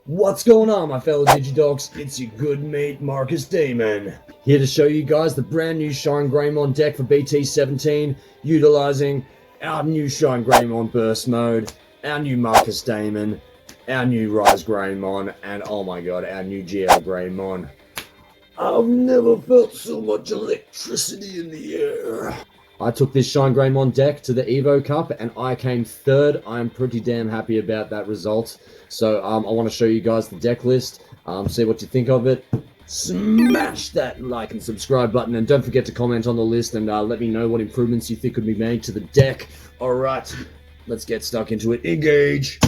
What's going on, my fellow Digidogs? It's your good mate, Marcus Damon, here to show you guys the brand new ShineGreymon deck for BT-17, utilizing our new ShineGreymon Burst Mode, our new Marcus Damon, our new ShineGreymon, and oh my god, our new ShineGreymon. I've never felt so much electricity in the air. I took this ShineGreymon deck to the Evo Cup and I came third. I'm pretty damn happy about that result. So I want to show you guys the deck list, see what you think of it. Smash that like and subscribe button, and don't forget to comment on the list and let me know what improvements you think could be made to the deck. Alright, let's get stuck into it. Engage!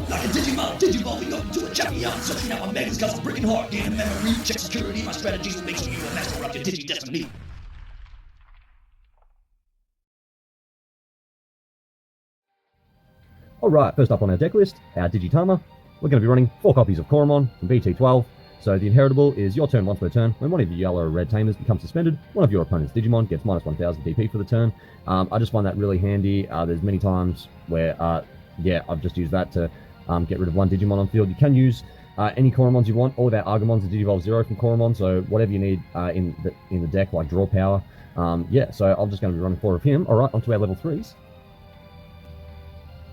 Like a Digimon, Digivolving up to a champion. Searching out my megas cause I'm breaking hard. Gaining memory, check security. My strategies will make sure you a master of your Digi-Destiny. Alright, first up on our deck list, our Digitama. We're going to be running 4 copies of Koromon from BT-12. So the inheritable is your turn once per turn. When one of your yellow or red Tamers becomes suspended, one of your opponent's Digimon gets minus 1000 DP for the turn. I just find that really handy. There's many times where, I've just used that to get rid of one Digimon on field. You can use any Koromons you want. All of our Argomons are Digivolve 0 from Koromon, so whatever you need in the deck, like draw power. So I'm just going to be running 4 of him. Alright, onto our level 3s.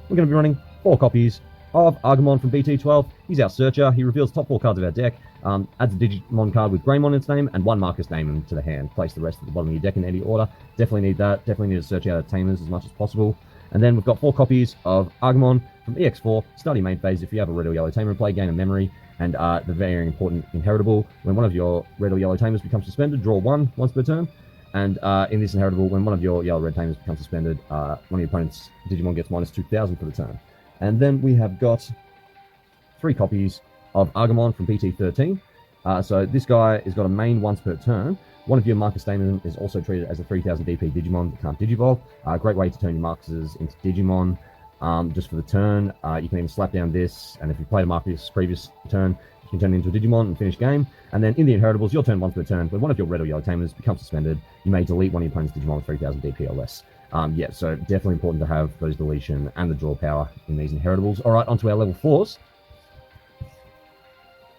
We're going to be running 4 copies of Argomon from BT-12. He's our searcher. He reveals top 4 cards of our deck, adds a Digimon card with Greymon in its name, and 1 Marcus Damon to the hand. Place the rest at the bottom of your deck in any order. Definitely need that. Definitely need to search out Tamers as much as possible. And then we've got 4 copies of Argomon from EX4. Start your main phase if you have a red or yellow Tamer in play, gain a memory, and the very important inheritable. When one of your red or yellow Tamers becomes suspended, draw 1 once per turn. And in this inheritable, when one of your yellow red Tamers becomes suspended, one of your opponent's Digimon gets minus 2000 for the turn. And then we have got 3 copies of Argomon from BT-13. So this guy has got a main once per turn. One of your Marcus Damon is also treated as a 3000 DP Digimon that can't Digivolve. Great way to turn your Marcuses into Digimon just for the turn. You can even slap down this, and if you played a Marcus previous turn, you can turn it into a Digimon and finish game. And then in the inheritables, your turn once per turn. When one of your red or yellow Tamers becomes suspended, you may delete one of your opponent's Digimon with 3000 DP or less. So definitely important to have those deletion and the draw power in these inheritables. Alright, onto our level 4s.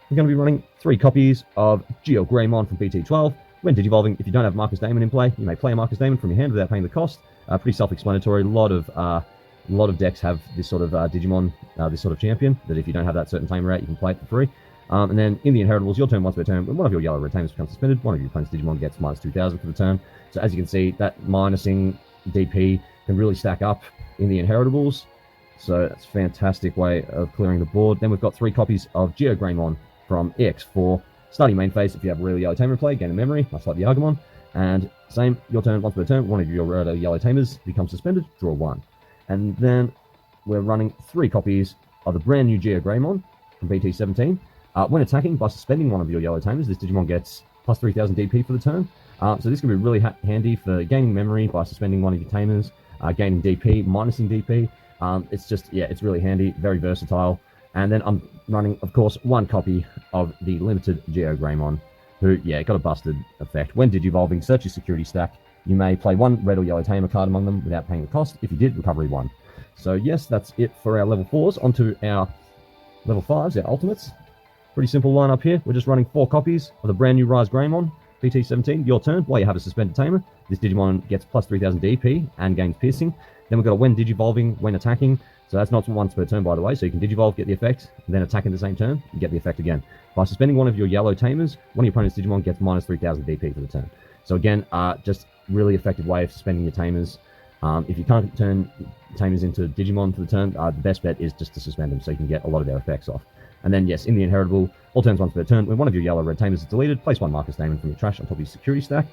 We're going to be running 3 copies of ShineGreymon from BT-12. When Digivolving, if you don't have Marcus Damon in play, you may play a Marcus Damon from your hand without paying the cost. Pretty self-explanatory. A lot of decks have this sort of Digimon, this sort of champion, that if you don't have that certain Tamer out, you can play it for free. And then in the inheritables, your turn once per turn. When one of your yellow red Tamers becomes suspended, one of your opponent's Digimon gets minus 2000 for the turn. So as you can see, that minusing DP can really stack up in the inheritables. So that's a fantastic way of clearing the board. Then we've got 3 copies of ShineGreymon from EX4. Starting main phase, if you have a red or yellow Tamer in play, gain a memory, much like the Argomon. And same, your turn once per turn, one of your red or yellow Tamers becomes suspended, draw 1. And then we're running 3 copies of the brand new ShineGreymon from BT-17. When attacking, by suspending one of your yellow Tamers, this Digimon gets plus 3000 DP for the turn. So this can be really handy for gaining memory by suspending one of your Tamers, gaining DP, minusing DP. It's really handy, very versatile. And then I'm running, of course, 1 copy of the limited ShineGreymon, who, got a busted effect. When Digivolving, search your security stack. You may play 1 red or yellow Tamer card among them without paying the cost. If you did, recovery 1. So yes, that's it for our level 4s. Onto our level 5s, our ultimates. Pretty simple lineup here. We're just running 4 copies of the brand new ShineGreymon, BT-17. Your turn, while you have a suspended Tamer, this Digimon gets plus 3000 DP and gains piercing. Then we've got a when Digivolving, when attacking. So that's not once per turn, by the way, so you can Digivolve, get the effect, and then attack in the same turn, you get the effect again. By suspending one of your yellow Tamers, one of your opponent's Digimon gets minus 3000 DP for the turn. So again, just really effective way of suspending your Tamers. If you can't turn Tamers into Digimon for the turn, the best bet is just to suspend them so you can get a lot of their effects off. And then, yes, in the inheritable, all turns once per turn, when one of your yellow red Tamers is deleted, place 1 Marcus Damon from your trash on top of your security stack.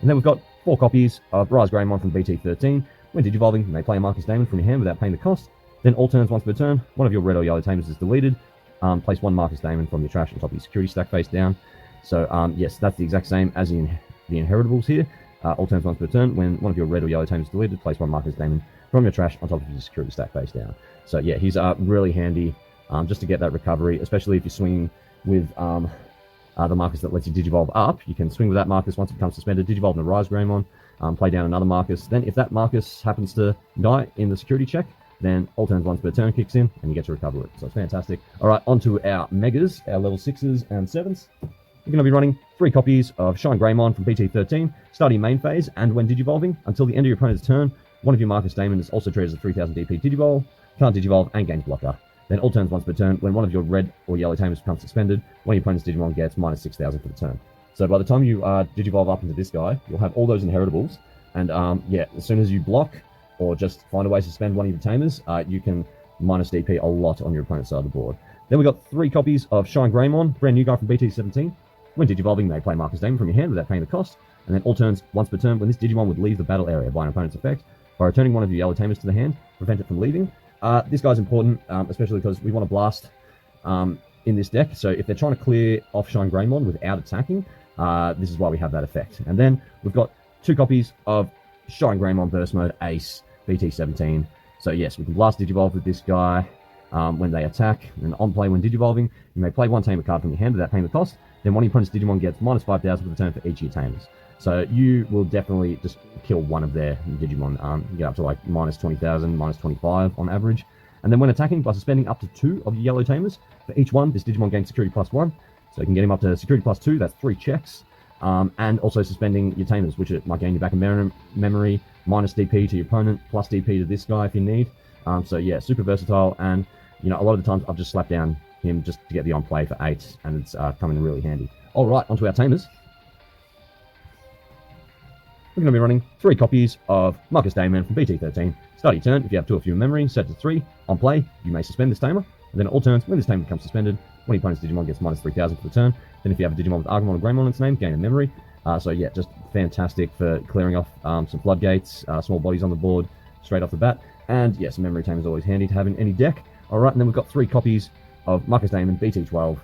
And then we've got 4 copies of ShineGreymon from BT-13. When Digivolving, you may play a Marcus Damon from your hand without paying the cost. Then all turns once per turn, one of your red or yellow Tamers is deleted. Place 1 Marcus Damon from your trash on top of your security stack face down. So yes, that's the exact same as in the inheritables here. All turns once per turn, when one of your red or yellow Tamers is deleted, place 1 Marcus Damon from your trash on top of your security stack face down. So yeah, he's really handy just to get that recovery, especially if you're swinging with the Marcus that lets you Digivolve up. You can swing with that Marcus once it becomes suspended, Digivolve in the ShineGreymon, play down another Marcus. Then if that Marcus happens to die in the security check, then all turns once per turn kicks in, and you get to recover it. So it's fantastic. Alright, onto our Megas, our level 6s and 7s. You're going to be running 3 copies of ShineGreymon from BT-17, starting main phase, and when digivolving, until the end of your opponent's turn, one of your Marcus Damon is also treated as a 3000 DP Digivolve, can't digivolve, and gains blocker. Then all turns once per turn, when one of your red or yellow Tamers becomes suspended, one of your opponent's Digimon gets minus 6000 for the turn. So by the time you digivolve up into this guy, you'll have all those inheritables, and yeah, as soon as you block, or just find a way to suspend one of your Tamers, you can minus DP a lot on your opponent's side of the board. Then we got 3 copies of ShineGreymon, brand new guy from BT-17. When digivolving, you may play Marcus Damon from your hand without paying the cost, and then all turns once per turn, when this Digimon would leave the battle area by an opponent's effect, by returning one of your yellow Tamers to the hand, prevent it from leaving. This guy's important, especially because we want to blast in this deck, so if they're trying to clear off ShineGreymon without attacking, this is why we have that effect. And then we've got 2 copies of ShineGreymon Burst Mode Ace, BT-17. So yes, we can blast Digivolve with this guy when they attack, and on play when Digivolving, you may play 1 Tamer card from your hand without paying the cost, then one of your opponent's Digimon gets minus 5000 for the turn for each of your Tamers. So you will definitely just kill one of their Digimon, you get up to like minus 20,000, minus 25 on average. And then when attacking, by suspending up to 2 of your yellow Tamers, for each one, this Digimon gains security +1. So you can get him up to security +2, that's 3 checks. And also suspending your Tamers, which it might gain you back in memory, minus DP to your opponent, plus DP to this guy if you need. So yeah, super versatile, and you know, a lot of the times I've just slapped down him just to get the on play for 8, and it's coming in really handy. Alright, onto our Tamers. We're going to be running 3 copies of Marcus Damon from BT-13. Start your turn, if you have 2 or fewer memory, set to 3. On play, you may suspend this Tamer, and then at all turns, when this Tamer becomes suspended, one of your opponent's Digimon gets minus 3000 for the turn. Then if you have a Digimon with Agumon or Greymon in its name, gain a memory. So yeah, just fantastic for clearing off some floodgates, small bodies on the board straight off the bat. And yes, a memory Tamer is always handy to have in any deck. Alright, and then we've got 3 copies of Marcus Damon, BT-12.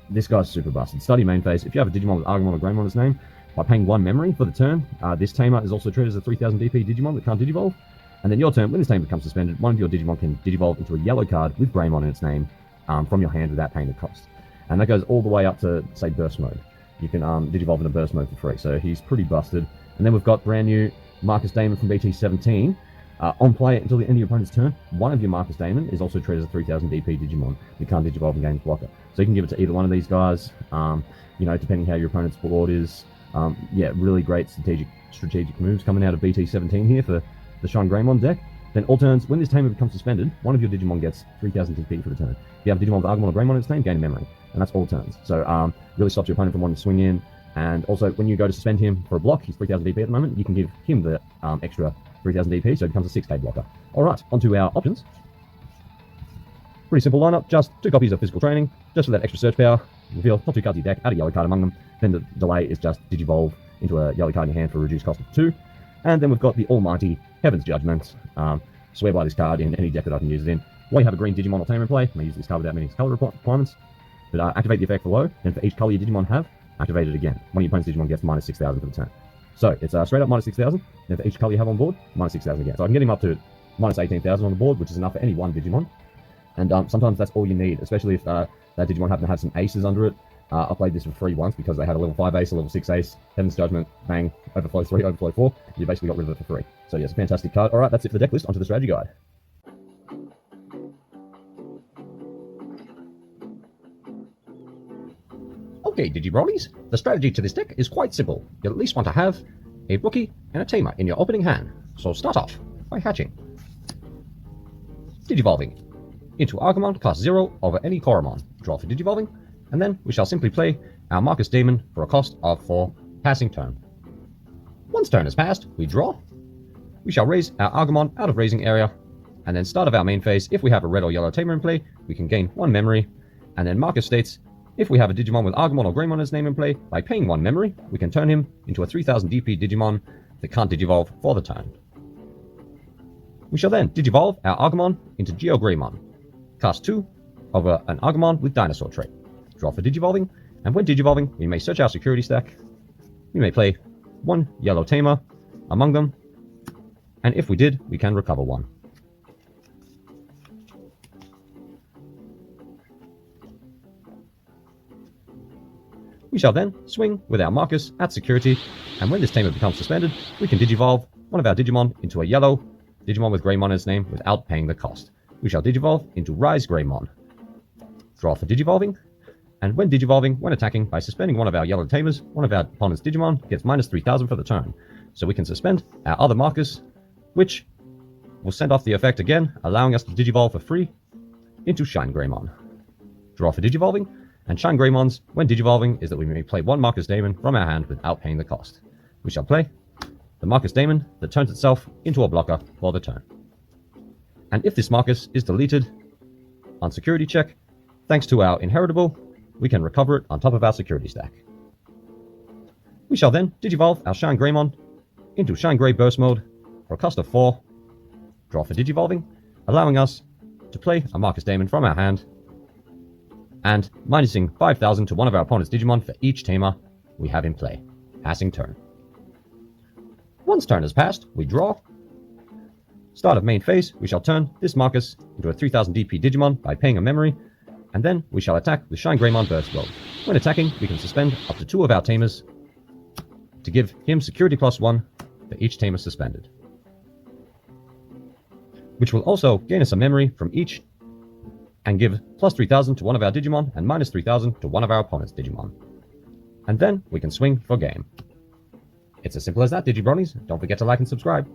This guy's super busted. Study main phase. If you have a Digimon with Agumon or Greymon in its name, by paying 1 memory for the turn, this Tamer is also treated as a 3000 DP Digimon that can't Digivolve. And then your turn, when this Tamer becomes suspended, one of your Digimon can Digivolve into a yellow card with Greymon in its name from your hand without paying the cost. And that goes all the way up to, say, Burst Mode. You can Digivolve in a Burst Mode for free, so he's pretty busted. And then we've got brand new Marcus Damon from BT-17. On play until the end of your opponent's turn, one of your Marcus Damon is also treated as a 3000 DP Digimon. You can't Digivolve and gains blocker. So you can give it to either one of these guys, you know, depending how your opponent's board is. Yeah, really great strategic moves coming out of BT-17 here for the ShineGreymon deck. Then all turns, when this Tamer becomes suspended, one of your Digimon gets 3000 DP for the turn. If you have a Digimon with Agumon or Greymon in its name, gain a memory. And that's all turns. So really stops your opponent from wanting to swing in. And also, when you go to suspend him for a block, he's 3000 DP at the moment, you can give him the extra 3000 DP, so it becomes a 6k blocker. Alright, onto our options. Pretty simple lineup, just 2 copies of Physical Training, just for that extra search power. Reveal top 2 cards of your deck, add a yellow card among them. Then the delay is just Digivolve into a yellow card in your hand for a reduced cost of 2. And then we've got the almighty Heaven's Judgment. Swear by this card in any deck that I can use it in. While you have a green Digimon or Tamer in play, you may use this card without meeting its color requirements. But activate the effect below, and for each color your Digimon have, activate it again. One of your opponent's Digimon gets minus 6000 for the turn. So it's straight up minus 6000, and for each color you have on board, minus 6000 again. So I can get him up to minus 18,000 on the board, which is enough for any one Digimon. And sometimes that's all you need, especially if that Digimon happen to have some aces under it. I played this for free once because they had a level 5 ace, a level 6 ace, Heaven's Judgment, bang, overflow 3, overflow 4. You basically got rid of it for free. So yes, a fantastic card. Alright, that's it for the deck list. Onto the strategy guide. Okay, Digibrolies, the strategy to this deck is quite simple. You'll at least want to have a rookie and a tamer in your opening hand. So start off by hatching. Digivolving into Agumon class 0 over any Koromon. Draw for Digivolving, and then we shall simply play our Marcus Damon for a cost of 4 passing turn. Once turn is passed, we draw. We shall raise our Agumon out of raising area, and then start of our main phase, if we have a red or yellow tamer in play, we can gain 1 memory, and then Marcus states, if we have a Digimon with Agumon or Greymon as name in play, by paying 1 memory, we can turn him into a 3000 DP Digimon that can't Digivolve for the turn. We shall then Digivolve our Agumon into ShineGreymon, class 2 over an Agumon with Dinosaur trait. Draw for Digivolving, and when Digivolving, we may search our security stack. We may play 1 yellow tamer among them, and if we did, we can recover 1. We shall then swing with our Marcus at security, and when this tamer becomes suspended, we can Digivolve one of our Digimon into a yellow Digimon with Greymon in its name without paying the cost. We shall Digivolve into ShineGreymon. Draw for Digivolving, and when Digivolving, when attacking by suspending one of our yellow Tamers, one of our opponent's Digimon gets minus 3000 for the turn. So we can suspend our other Marcus, which will send off the effect again, allowing us to Digivolve for free into ShineGreymon. Draw for Digivolving, and ShineGreymon's, when Digivolving, is that we may play one Marcus Daemon from our hand without paying the cost. We shall play the Marcus Daemon that turns itself into a blocker for the turn. And if this Marcus is deleted on security check, thanks to our inheritable, we can recover it on top of our security stack. We shall then Digivolve our ShineGreymon into ShineGrey Burst Mode for a cost of 4. Draw for Digivolving, allowing us to play a Marcus Daemon from our hand, and minusing 5000 to one of our opponent's Digimon for each Tamer we have in play. Passing turn. Once turn has passed, we draw. Start of main phase, we shall turn this Marcus into a 3000 DP Digimon by paying a memory, and then we shall attack with ShineGreymon Burst Mode. When attacking, we can suspend up to 2 of our Tamers to give him security +1 for each Tamer suspended, which will also gain us a memory from each and give plus 3000 to one of our Digimon and minus 3000 to one of our opponent's Digimon. And then we can swing for game. It's as simple as that, Digibronies. Don't forget to like and subscribe.